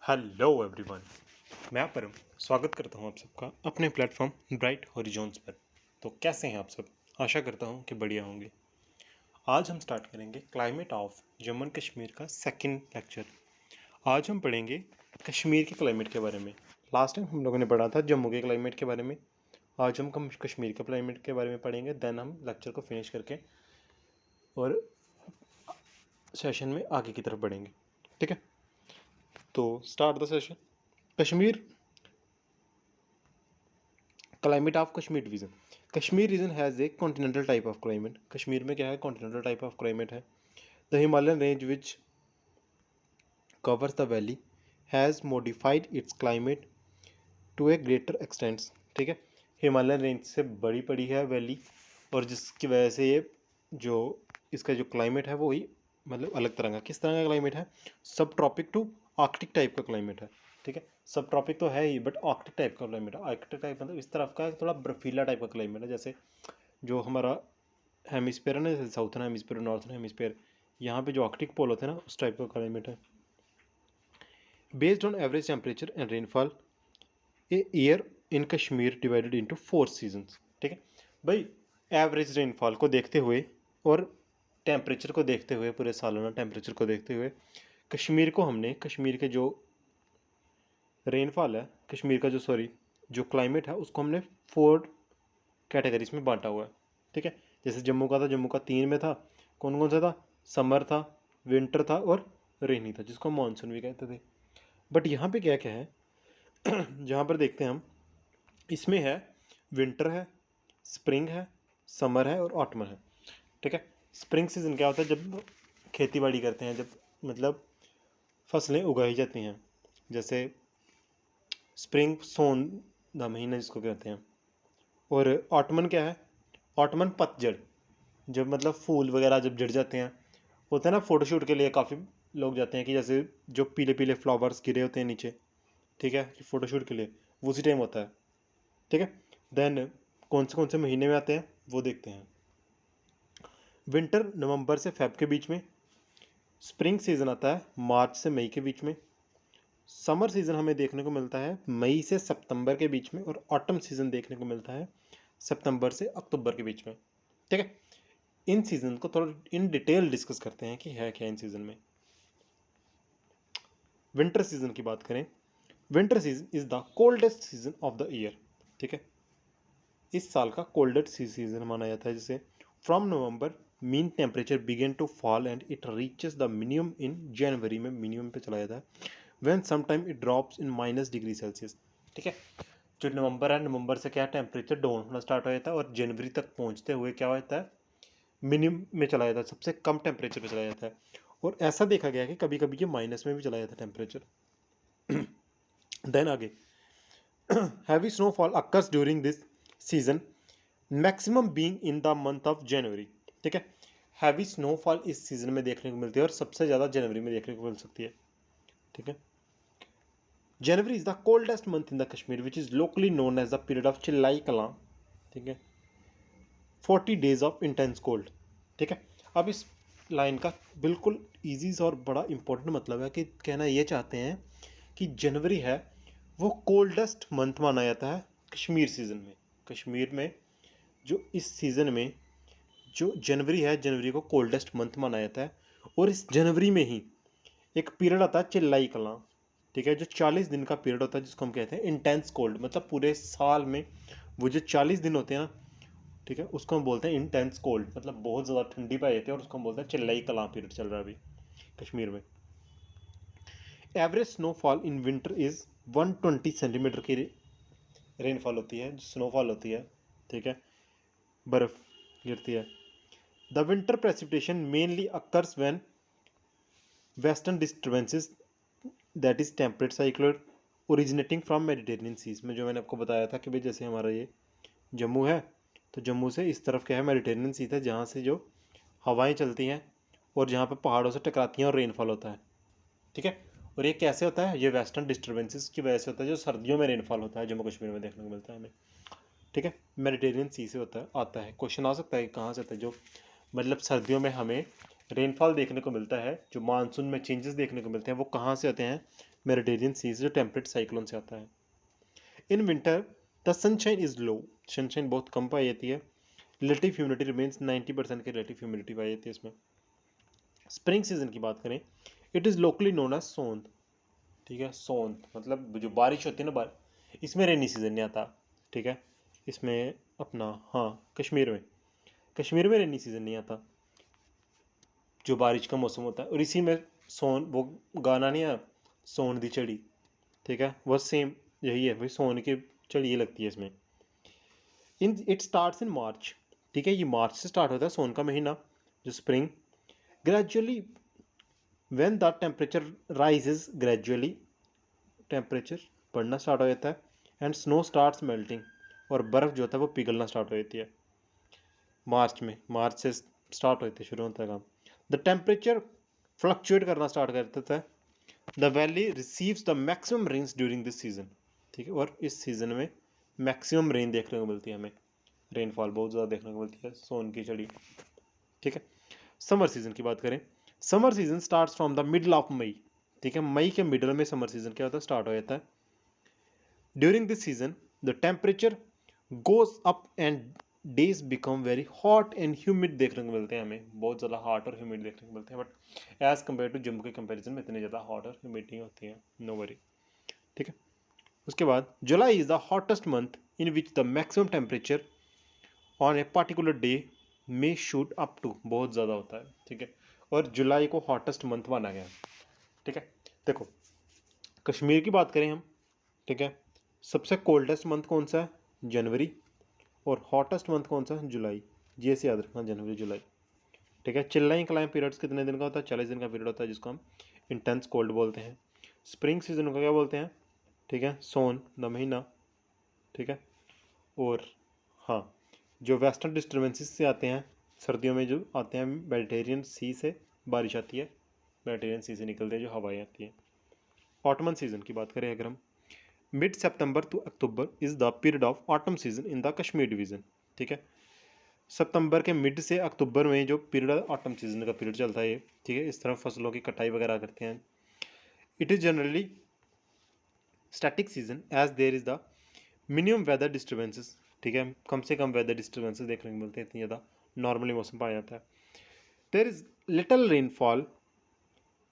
Hello everyone. मैं परम स्वागत करता हूं आप सबका अपने प्लेटफॉर्म ब्राइट हॉरिजॉन्स पर। तो कैसे हैं आप सब? आशा करता हूं कि बढ़िया होंगे। आज हम स्टार्ट करेंगे climate of Jammu and Kashmir का सेकंड लेक्चर। आज हम पढ़ेंगे कश्मीर के क्लाइमेट के बारे में। लास्ट टाइम हम लोगों ने पढ़ा था जम्मू के क्लाइमेट के बारे में। आज हम कश्मीर के क्लाइमेट के बारे में पढ़ेंगे। देन हम लेक्चर को फिनिश करके और सेशन में आगे की तरफ बढ़ेंगे। ठीक है, तो start the session. Kashmir climate of Kashmir division. Kashmir region has a continental type of climate. Kashmir में क्या है? कॉन्टिनेंटल टाइप ऑफ क्लाइमेट है। The Himalayan range which covers the valley has modified its climate to a greater extents. ठीक है, Himalayan range से बड़ी पड़ी है वैली, और जिसकी वजह से ये जो इसका जो क्लाइमेट है वो ही मतलब अलग तरह का। किस तरह का क्लाइमेट है? सब ट्रॉपिक टू आर्कटिक टाइप का क्लाइमेट है। ठीक है, सब ट्रॉपिक तो है ही, बट आर्कटिक टाइप का क्लाइमेट है। आर्कटिक टाइप मतलब इस तरफ का थोड़ा बर्फीला टाइप का क्लाइमेट है। जैसे जो हमारा हेमिस्फेयर है ना, जैसे साउथर्न हेमिस्फेयर, नॉर्थर्न हेमिस्फेयर, यहाँ पे जो आर्कटिक पोल होते हैं ना, उस टाइप का क्लाइमेट है। Based on average temperature and rainfall, a year in Kashmir divided into 4 seasons. ठीक है भाई, एवरेज रेनफॉल को देखते हुए और टेम्परेचर को देखते हुए, पूरे सालाना टेम्परेचर को देखते हुए, कश्मीर को हमने, कश्मीर के जो रेनफॉल है, कश्मीर का जो क्लाइमेट है, उसको हमने 4 कैटेगरीज में बांटा हुआ है। ठीक है, जैसे जम्मू का था, जम्मू का 3 में था। कौन कौन सा था? समर था, विंटर था और रेनी था, जिसको मानसून भी कहते थे। बट यहाँ पे क्या क्या है जहाँ पर देखते हैं हम, इसमें है विंटर है, स्प्रिंग है, समर है और ऑटमन है। ठीक है, स्प्रिंग सीजन क्या होता है? जब खेती बाड़ी करते हैं, जब मतलब फसलें उगाई जाती हैं। जैसे स्प्रिंग सोन द महीना जिसको कहते हैं। और ऑटमन क्या है? ऑटमन पतझड़, जब मतलब फूल वगैरह जब झड़ जाते हैं, होता है ना, फोटोशूट के लिए काफ़ी लोग जाते हैं कि जैसे जो पीले पीले फ्लावर्स गिरे होते हैं नीचे, ठीक है, फोटोशूट के लिए, वो उसी टाइम होता है। ठीक है, देन कौन से महीने में आते हैं वो देखते हैं। विंटर नवंबर से फेब के बीच में। स्प्रिंग सीज़न आता है मार्च से मई के बीच में। समर सीज़न हमें देखने को मिलता है मई से सितंबर के बीच में। और ऑटम सीज़न देखने को मिलता है सितंबर से अक्टूबर के बीच में। ठीक है, इन सीज़न को थोड़ा इन डिटेल डिस्कस करते हैं कि है क्या इन सीज़न में। विंटर सीज़न की बात करें, winter season is the coldest season of the year. ठीक है, इस साल का कोल्डेस्ट सीजन माना जाता है। जैसे from November mean temperature begin to fall and it reaches the minimum in January में मिनिमम पे चला जाता है। When sometime it drops in -degree Celsius. ठीक है, जो नवंबर है, नवंबर से क्या टेम्परेचर डाउन होना स्टार्ट हो जाता है और जनवरी तक पहुंचते हुए क्या हो जाता है? मिनिमम में चला जाता है, सबसे कम टेम्परेचर पे चला जाता है। और ऐसा देखा गया है कि कभी कभी ये माइनस में भी चला जाता है टेम्परेचर। देन आगे, heavy snowfall occurs during this season, maximum being in the month of January. ठीक है, हैवी स्नोफॉल इस सीजन में देखने को मिलती है और सबसे ज़्यादा जनवरी में देखने को मिल सकती है। ठीक है, January is the coldest month in the Kashmir which is locally known as the period of Chillai Kalan. ठीक है, 40 डेज ऑफ इंटेंस कोल्ड। ठीक है, अब इस लाइन का बिल्कुल ईजी सा और बड़ा इंपॉर्टेंट मतलब है कि कहना ये चाहते हैं कि जनवरी है वो कोल्डेस्ट मंथ माना जाता है कश्मीर सीज़न में। कश्मीर में जो इस सीज़न में जो जनवरी है, जनवरी को कोल्डेस्ट मंथ माना जाता है। और इस जनवरी में ही एक पीरियड आता है चिल्लाई कलां। ठीक है, जो 40 दिन का पीरियड होता है, जिसको हम कहते हैं इंटेंस कोल्ड। मतलब पूरे साल में वो जो 40 दिन होते हैं ना, ठीक है, उसको हम बोलते हैं इंटेंस कोल्ड। मतलब बहुत ज़्यादा ठंडी पाई जाती है और उसको हम बोलते हैं चिल्लाई कलां पीरियड चल रहा है अभी कश्मीर में। Average snowfall in winter is 120 centimetre की रेनफॉल होती है, स्नोफॉल होती है। ठीक है, बर्फ़ गिरती है। The winter precipitation mainly occurs when western disturbances, that is temperate cyclone originating from Mediterranean seas में। जो मैंने आपको बताया था कि भाई जैसे हमारा ये जम्मू है, तो जम्मू से इस तरफ क्या है? मेडिटेरियन सी है, जहाँ से जो हवाएं चलती हैं और जहाँ पर पहाड़ों से टकराती हैं और रेनफॉल होता है। ठीक है, और ये कैसे होता है? ये वेस्टर्न डिस्टर्बेंसेस की वजह से होता है, जो सर्दियों में रेनफॉल होता है जम्मू कश्मीर में देखने को मिलता है हमें। ठीक है, मेडिटेरियन सी से होता है, आता है। क्वेश्चन आ सकता है कहाँ से आता है? जो मतलब सर्दियों में हमें रेनफॉल देखने को मिलता है, जो मानसून में चेंजेस देखने को मिलते हैं, वो कहाँ से आते हैं? मेडिटेरियन सी से, जो टेम्परेट साइक्लोन से आता है। In winter the sunshine is low, sunshine बहुत कम पाई जाती है। रिलेटिव ह्यूमिडिटी रिमेन्स 90% की रिलेटिव ह्यूमिडिटी पाई जाती है इसमें। स्प्रिंग सीजन की बात करें, it is locally known as Sont, ठीक है। सोंत मतलब जो बारिश होती है ना, इसमें रेनी सीजन नहीं आता, ठीक है। इसमें अपना हाँ कश्मीर में रेनी सीजन नहीं आता, जो बारिश का मौसम होता है। और इसी में वो गाना नहीं है, सोन दी चढ़ी, ठीक है, वो सेम यही है भाई, सोन की चढ़ी ये लगती है इसमें। इट स्टार्ट्स इन मार्च, ठीक है, ये मार्च से स्टार्ट होता है सोन का महीना, जो spring. Gradually when the temperature rises, gradually temperature बढ़ना स्टार्ट हो जाता है। एंड स्नो स्टार्ट्स मेल्टिंग, और बर्फ़ जो होता है वो पिघलना स्टार्ट हो जाती है मार्च से स्टार्ट होती है, शुरू होता है काम। द टेम्परेचर फ्लक्चुएट करना स्टार्ट कर देता है। The valley receives the maximum rains during this season, ठीक है। और इस सीज़न में मैक्सिमम रेन देखने को मिलती है हमें, रेनफॉल बहुत ज़्यादा देखने को मिलती है सोन की चढ़ी, ठीक है। समर सीजन की बात करें, summer season starts from the middle of May, ठीक है, मई के मिडल में समर सीजन क्या होता है, स्टार्ट हो जाता है। During this season the temperature goes up and days become very hot and humid देखने को मिलते हैं हमें, बहुत ज़्यादा हॉट और ह्यूमिड देखने को मिलते हैं। But as compare to Jammu के कंपेरिजन में इतने ज़्यादा हॉट और ह्यूमिड नहीं होती है, नो वरी, ठीक है। उसके बाद जुलाई is the hottest month in which the maximum temperature on a particular day में शूट अप टू, बहुत ज़्यादा होता है, ठीक है। और जुलाई को हॉटेस्ट मंथ माना गया, ठीक है। देखो कश्मीर की बात करें हम, ठीक है, सबसे कोल्डेस्ट मंथ कौन सा है, जनवरी, और हॉटेस्ट मंथ कौन सा है, जुलाई। जी ऐसे याद रखना, जनवरी जुलाई, ठीक है। चिल्लाइंग क्लाइम पीरियड्स कितने दिन का होता है, 40 दिन का पीरियड होता है, जिसको हम इंटेंस कोल्ड बोलते हैं। स्प्रिंग सीजन को क्या बोलते हैं, ठीक है, सोन द महीना, ठीक है। और हाँ, जो वेस्टर्न डिस्टर्बेंसेस से आते हैं, सर्दियों में जो आते हैं, मेडिटेरियन सी से बारिश आती है, मेडिटेरियन सी से निकलते हैं जो हवाएं आती हैं। ऑटमन सीजन की बात करें अगर हम, mid September to October is the period of autumn season in the Kashmir division, ठीक है। सितंबर के मिड से अक्टूबर में जो पीरियड ऑटम सीजन का पीरियड चलता है ये, ठीक है, इस तरह फसलों की कटाई वगैरह करते हैं। It is generally static season as there is the minimum weather disturbances, ठीक है, कम से कम वेदर डिस्टर्बेंसेस देखने को मिलते हैं, इतनी ज़्यादा नॉर्मली मौसम पाया जाता है। There is little rainfall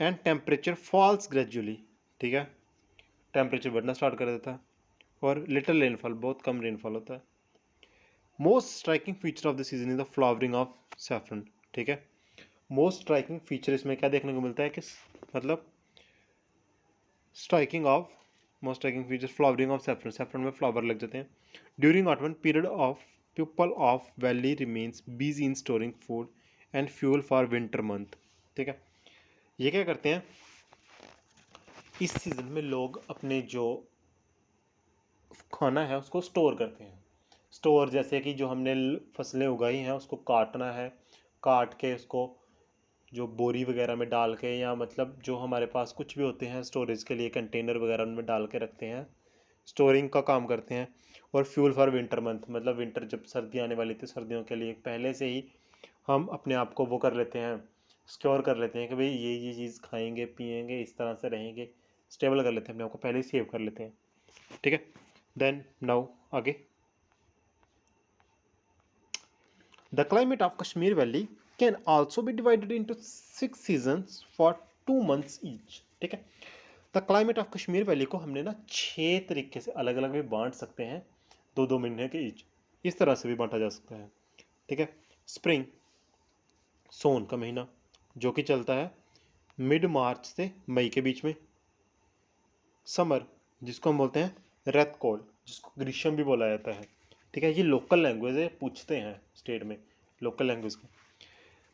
and temperature falls gradually, ठीक है, टेम्परेचर बढ़ना स्टार्ट कर देता है, और लिटल रेनफॉल, बहुत कम रेनफॉल होता है। Most striking feature of the season is the flowering of saffron, ठीक है। मोस्ट स्ट्राइकिंग फीचर इसमें क्या देखने को मिलता है कि मतलब striking off most striking feature flowering of saffron, saffron में फ्लावर लग जाते हैं। During ottoman period of people of valley remains busy in storing food and fuel for winter month, ठीक है। ये क्या करते हैं, इस सीज़न में लोग अपने जो खाना है उसको स्टोर करते हैं। स्टोर जैसे कि जो हमने फसलें उगाई हैं उसको काटना है, काट के उसको जो बोरी वगैरह में डाल के, या मतलब जो हमारे पास कुछ भी होते हैं स्टोरेज के लिए, कंटेनर वगैरह उनमें डाल के रखते हैं, स्टोरिंग का काम करते हैं। और फ्यूल फॉर विंटर मंथ, मतलब विंटर जब सर्दी आने वाली थी, सर्दियों के लिए पहले से ही हम अपने आप को वो कर लेते हैं, सिक्योर कर लेते हैं कि भाई ये चीज़ खाएंगे पिएंगे, इस तरह से रहेंगे, स्टेबल कर लेते हैं अपने आप को, पहले ही सेव कर लेते हैं, ठीक है। देन नाउ आगे, the climate of Kashmir valley can also be divided into 6 seasons for 2 months each, ठीक है। The climate of Kashmir valley को हमने ना 6 तरीके से अलग अलग भी बांट सकते हैं, 2-2 महीने के ईच, इस तरह से भी बांटा जा सकता है, ठीक है। स्प्रिंग, सोन का महीना, जो कि चलता है मिड मार्च से मई के बीच में। समर, जिसको हम बोलते हैं रेत कोल्ड, जिसको ग्रीष्म भी बोला जाता है, ठीक है। ये लोकल लैंग्वेज है, पूछते हैं स्टेट में लोकल लैंग्वेज को।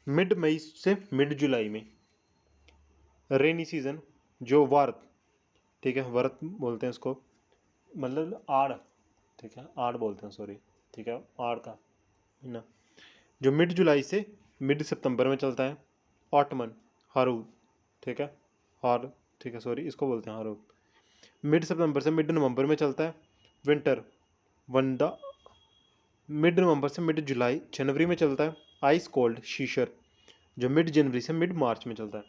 मिड मई से मिड जुलाई में। रेनी सीजन, जो वर्त, ठीक है, वर्त बोलते हैं उसको, मतलब आड़, ठीक है, आड़ बोलते हैं, सॉरी, ठीक है, आड़ का महीना, जो मिड जुलाई से मिड सितंबर में चलता है। ऑटमन, हारूद, ठीक है, हार, ठीक है, सॉरी, इसको बोलते हैं हारूद, मिड सितंबर से मिड नवंबर में चलता है। विंटर, वंदा, मिड नवंबर से मिड जुलाई जनवरी में चलता है। आइस कोल्ड, शीशर, जो मिड जनवरी से मिड मार्च में चलता है,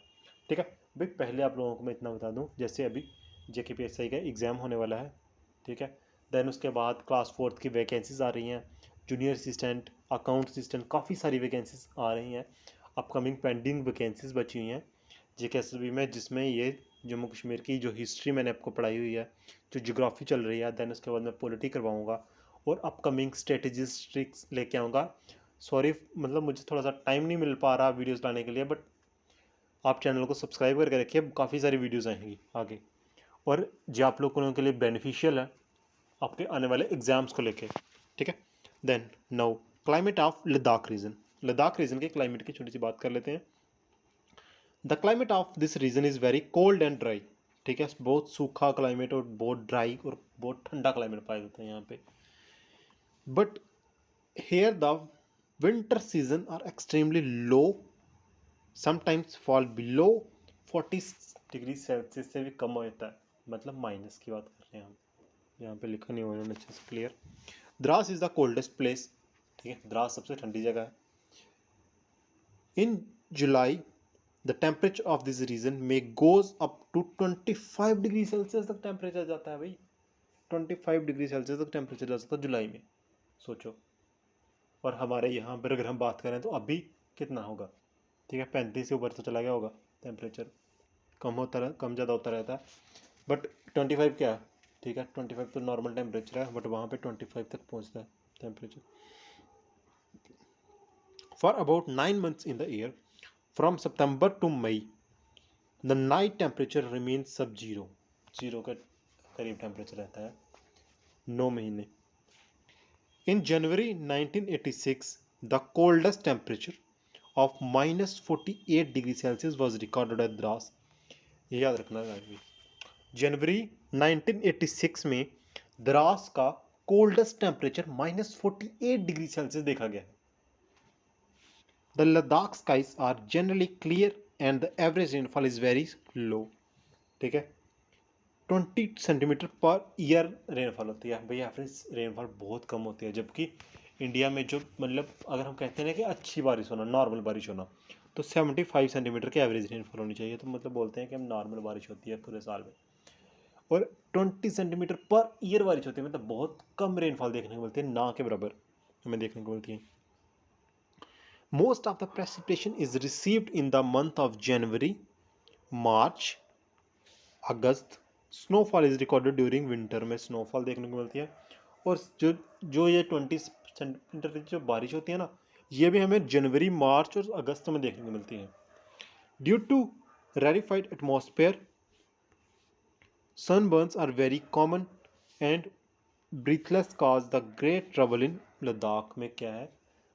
ठीक है। भाई पहले आप लोगों को मैं इतना बता दूं, जैसे अभी JKPSI का एग्ज़ाम होने वाला है, ठीक है। देन उसके बाद क्लास 4th की वैकेंसीज़ आ रही हैं, जूनियर असिस्टेंट, अकाउंट असिस्टेंट, काफ़ी सारी वैकेंसीज़ आ रही हैं। अपकमिंग पेंडिंग वैकेंसीज़ बची हुई हैं JKSB में, जिसमें ये जम्मू कश्मीर की जो हिस्ट्री मैंने आपको पढ़ाई हुई है, जो ज्योग्राफी चल रही है, देन उसके बाद मैं पॉलिटी करवाऊँगा और अपकमिंग स्ट्रेटजीज ट्रिक्स लेके आऊँगा। सॉरी, मतलब मुझे थोड़ा सा टाइम नहीं मिल पा रहा वीडियोज़ लाने के लिए, बट आप चैनल को सब्सक्राइब करके रखिए, काफ़ी सारी वीडियोज़ आएंगी आगे, और जो आप लोगों के लिए बेनिफिशियल है आपके आने वाले एग्जाम्स को लेके, ठीक है। Then now climate of Ladakh region. Ladakh region के क्लाइमेट की छोटी सी बात कर लेते हैं। The climate of this region is very cold and dry, ठीक है। बहुत सूखा क्लाइमेट और बहुत ड्राई और बहुत ठंडा क्लाइमेट पाया जाता है यहाँ पे। But here the winter season are extremely low, sometimes fall below 40 degree Celsius से भी कम हो जाता है, मतलब माइनस की बात कर रहे हैं हम, यहाँ पे लिखा नहीं हुआ उन्होंने अच्छे से clear. Dras is the coldest place, ठीक है, द्रास सबसे ठंडी जगह है। In July the temperature of this region में goes up to 25 degree Celsius तक टेम्परेचर जाता है भाई, 25 डिग्री सेल्सियस तक टेम्परेचर जा सकता है जुलाई में, सोचो। और हमारे यहाँ पर अगर हम बात करें तो अभी कितना होगा, ठीक है, 35 से ऊपर तो चला गया होगा टेम्परेचर, कम ज़्यादा होता रहता है। बट 25 क्या है, ठीक है, 25 तो नॉर्मल टेम्परेचर है, बट वहाँ पे 25 तक पहुँचता है temperature. For about 9 months in the year, from September to May, the night temperature remain sub zero के करीब टेम्परेचर रहता है 9 महीने। In January 1986 the coldest temperature of -48 degree Celsius was recorded at Dras. ये याद रखना है, जनवरी 1986 में द्रास का कोल्डेस्ट टेम्परेचर -48 डिग्री सेल्सियस देखा गया। The Ladakh skies are generally clear and the average rainfall is very low, ठीक है। 20 सेंटीमीटर पर ईयर रेनफॉल होती है भाई, एवरेज रेनफॉल बहुत कम होती है, जबकि इंडिया में जो मतलब अगर हम कहते हैं ना कि अच्छी बारिश होना, नॉर्मल बारिश होना, तो 75 सेंटीमीटर की एवरेज रेनफॉल होनी चाहिए, तो मतलब बोलते हैं कि हम नॉर्मल बारिश होती है पूरे साल में। और 20 सेंटीमीटर पर ईयर बारिश होती है, मतलब बहुत कम रेनफॉल देखने को मिलती है, ना के बराबर हमें देखने को मिलती है। Most of the precipitation is received in the month of January, March, August. Snowfall is recorded during winter, में स्नोफॉल देखने को मिलती है। और जो जो ये 20 सेंटीमीटर की जो बारिश होती है ना, ये भी हमें जनवरी, मार्च और अगस्त में देखने को मिलती है। Due to rarefied atmosphere, sunburns are very common and breathless cause the great trouble in Ladakh में क्या है,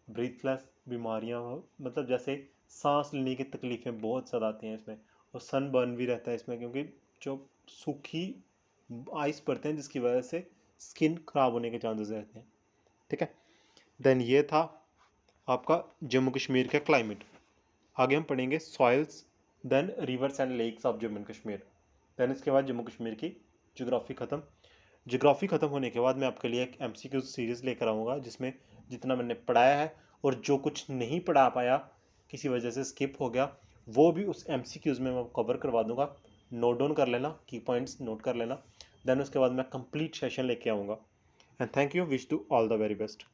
ब्रीथलेस बीमारियां, मतलब जैसे सांस लेने की तकलीफ़ें बहुत ज़्यादा आती हैं इसमें, और सनबर्न भी रहता है इसमें, क्योंकि जो सूखी आइस पड़ते हैं जिसकी वजह से स्किन खराब होने के चांसेस रहते हैं, ठीक है। देन ये था आपका जम्मू कश्मीर का क्लाइमेट। आगे हम पढ़ेंगे soils, then rivers and lakes of Jammu and Kashmir. Then इसके बाद जम्मू कश्मीर की ज्योग्राफी ख़त्म। ज्योग्राफी ख़त्म होने के बाद मैं आपके लिए एक MCQ सीरीज़ लेकर आऊँगा, जिसमें जितना मैंने पढ़ाया है और जो कुछ नहीं पढ़ा पाया, किसी वजह से स्किप हो गया, वो भी उस MCQs में मैं कवर करवा दूँगा। नोट डाउन कर लेना, की पॉइंट्स नोट कर लेना। देन उसके बाद मैं कंप्लीट सेशन लेके आऊँगा। And thank you, wish to all the very best.